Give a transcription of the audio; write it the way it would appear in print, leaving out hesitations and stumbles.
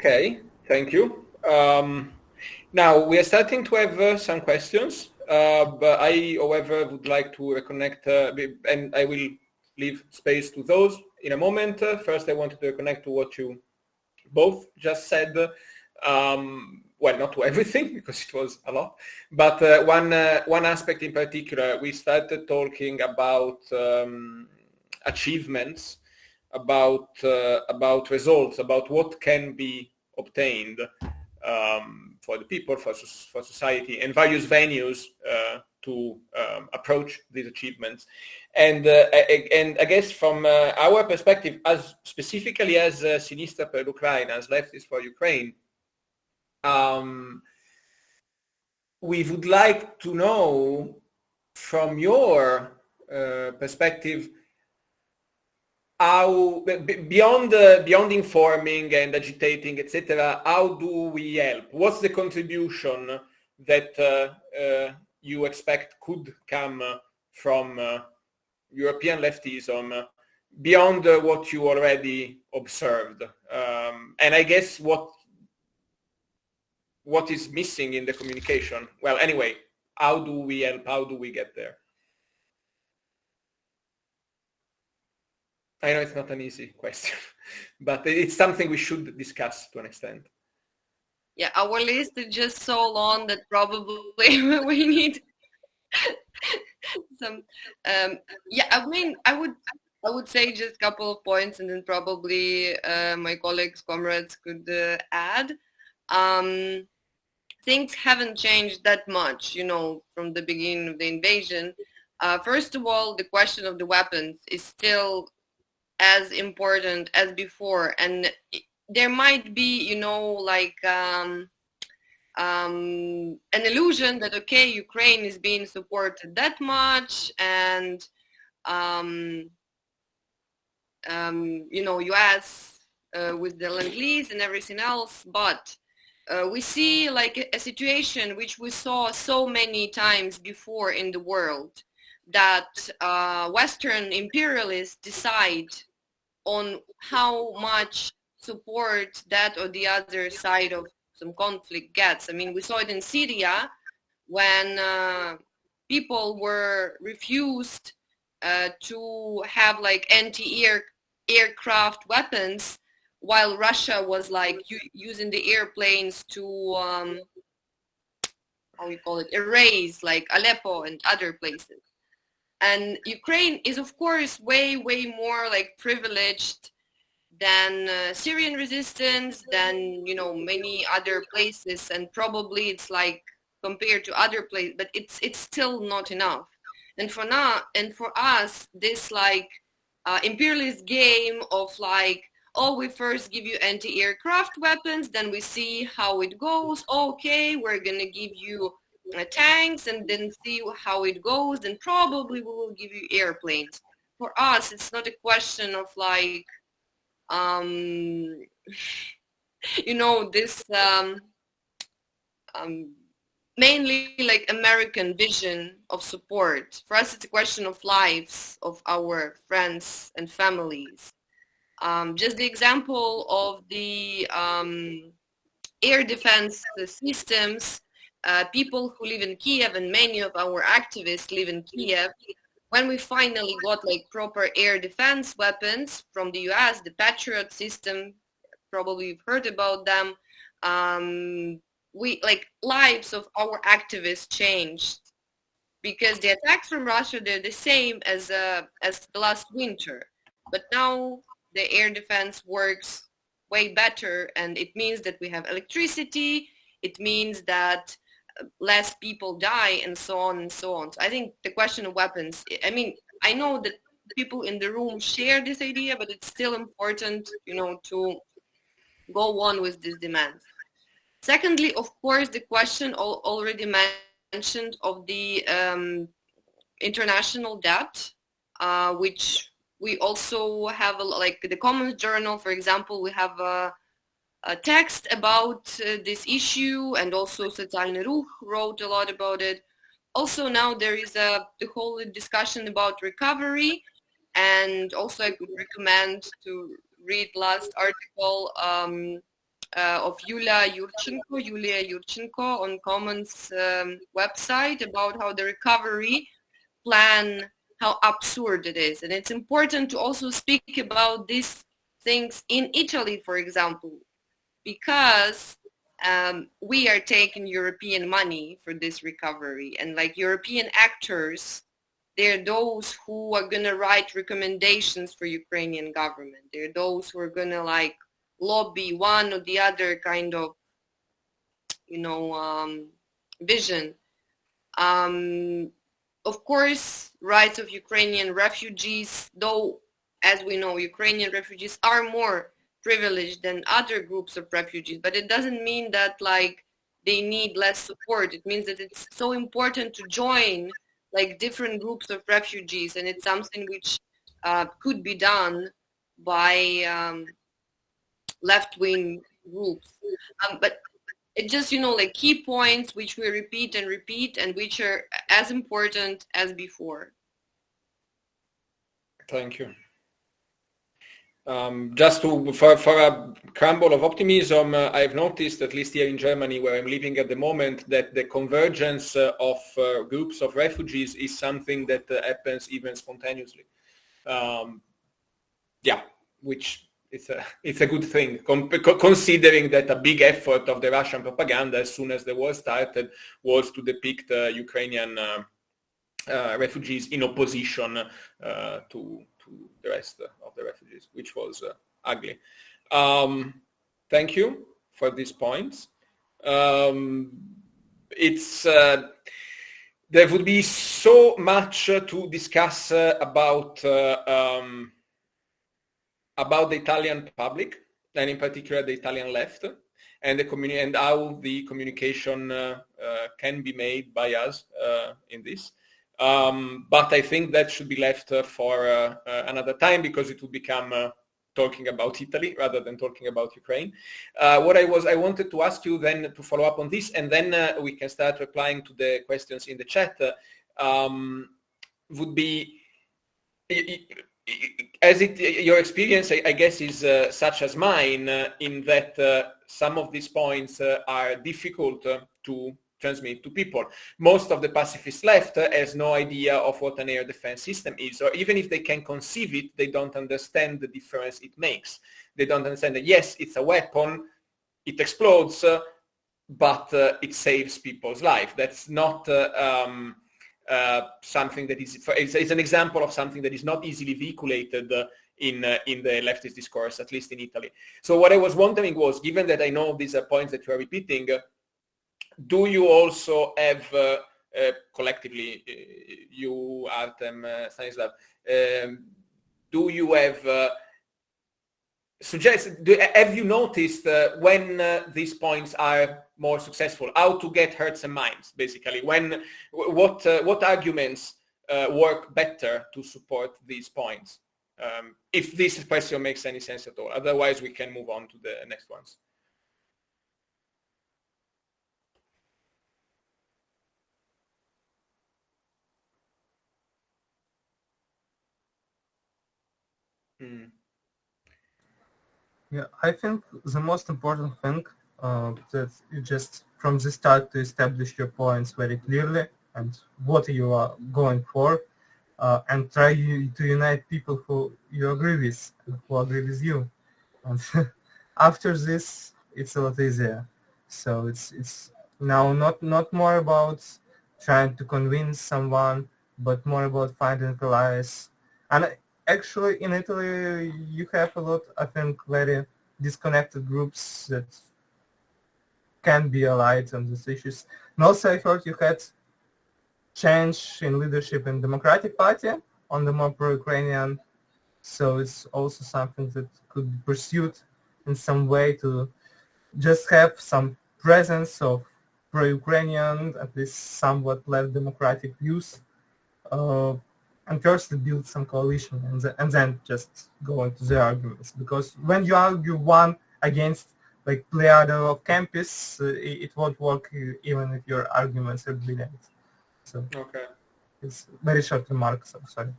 Okay, thank you. Now we are starting to have some questions, but I, however, would like to reconnect, and I will leave space to those in a moment. First, I wanted to reconnect to what you both just said. Well, not to everything because it was a lot, but one aspect in particular, we started talking about achievements, about results, about what can be obtained for the people, for society, and various venues to approach these achievements. And I guess from our perspective, as specifically as Sinistra per l'Ukraina, as Leftist for Ukraine, we would like to know from your perspective how, beyond informing and agitating, etc., how do we help? What's the contribution that you expect could come from European leftism beyond what you already observed? And I guess what is missing in the communication? Well, anyway, how do we help? How do we get there? I know it's not an easy question, but it's something we should discuss to an extent. Yeah, our list is just so long that probably we need some. Yeah, I mean, I would say just a couple of points, and then probably my colleagues, comrades could add. Things haven't changed that much, from the beginning of the invasion. First of all, the question of the weapons is still as important as before, and there might be, an illusion that, okay, Ukraine is being supported that much, and US with the Lend-Lease and everything else, but we see like a situation which we saw so many times before in the world, that Western imperialists decide on how much support that or the other side of some conflict gets. I mean, we saw it in Syria when people were refused to have like anti-aircraft weapons, while Russia was like using the airplanes to erase like Aleppo and other places. And Ukraine is, of course, way more like privileged than Syrian resistance, than many other places, and probably it's like compared to other places, but it's still not enough. And for us, this like imperialist game of like, oh, we first give you anti-aircraft weapons, then we see how it goes. Okay, we're gonna give you tanks, and then see how it goes, then probably we will give you airplanes. For us, it's not a question of like this mainly like American vision of support. For us, it's a question of lives of our friends and families. Just the example of the air defense systems, people who live in Kiev, and many of our activists live in Kiev, when we finally got like proper air defense weapons from the US, the Patriot system, probably you've heard about them, we like lives of our activists changed, because the attacks from Russia, they're the same as the last winter, but now the air defense works way better, and it means that we have electricity, it means that less people die, and so on and so on. So I think the question of weapons, I mean, I know that people in the room share this idea, but it's still important, to go on with this demand. Secondly, of course, the question already mentioned of the international debt, which we also have, like the Commons Journal, for example, we have a text about this issue, and also Sozialny Rukh wrote a lot about it. Also now there is the whole discussion about recovery, and also I could recommend to read last article of Yulia Yurchenko on Commons website about how the recovery plan, how absurd it is. And it's important to also speak about these things in Italy, for example, because we are taking European money for this recovery, and like European actors, they're those who are going to write recommendations for Ukrainian government. They're those who are going to like lobby one or the other kind of, vision. Of course, rights of Ukrainian refugees, though, as we know, Ukrainian refugees are more privileged than other groups of refugees, but it doesn't mean that like they need less support. It means that it's so important to join like different groups of refugees, and it's something which could be done by left-wing groups. But it just, like key points which we repeat and which are as important as before. Thank you. Just for a crumble of optimism, I've noticed, at least here in Germany, where I'm living at the moment, that the convergence of groups of refugees is something that happens even spontaneously. Which it's a good thing, considering that a big effort of the Russian propaganda, as soon as the war started, was to depict Ukrainian refugees in opposition to the rest of the refugees, which was ugly. Thank you for these points. It's there would be so much to discuss about the Italian public, and in particular the Italian left, and the and how the communication can be made by us in this. But I think that should be left for another time, because it will become talking about Italy rather than talking about Ukraine. What I wanted to ask you then, to follow up on this, and then we can start replying to the questions in the chat, would be, as your experience, I guess, is such as mine, in that some of these points are difficult to transmit to people. Most of the pacifist left has no idea of what an air defense system is, or even if they can conceive it, they don't understand the difference it makes. They don't understand that, yes, it's a weapon, it explodes, but it saves people's life. That's not something that is, it's an example of something that is not easily vehiculated in the leftist discourse, at least in Italy. So what I was wondering was, given that I know these are points that you are repeating, do you also have, collectively, you, Artem, Stanislav, do you have have you noticed when these points are more successful? How to get hearts and minds, basically? What arguments work better to support these points? If this question makes any sense at all. Otherwise, we can move on to the next ones. Yeah, I think the most important thing that you just from the start to establish your points very clearly and what you are going for, and try to unite people who you agree with and who agree with you. And after this, it's a lot easier. So it's now not more about trying to convince someone, but more about finding allies. And actually, in Italy, you have a lot, I think, very disconnected groups that can be allied on these issues. And also, I heard you had change in leadership in Democratic Party on the more pro-Ukrainian. So it's also something that could be pursued in some way to just have some presence of pro-Ukrainian, at least somewhat left democratic views. And first to build some coalition and then just go into the arguments. Because when you argue one against like Pleiado of campus, it won't work even if your arguments are brilliant. So okay. It's very short remark, so sorry.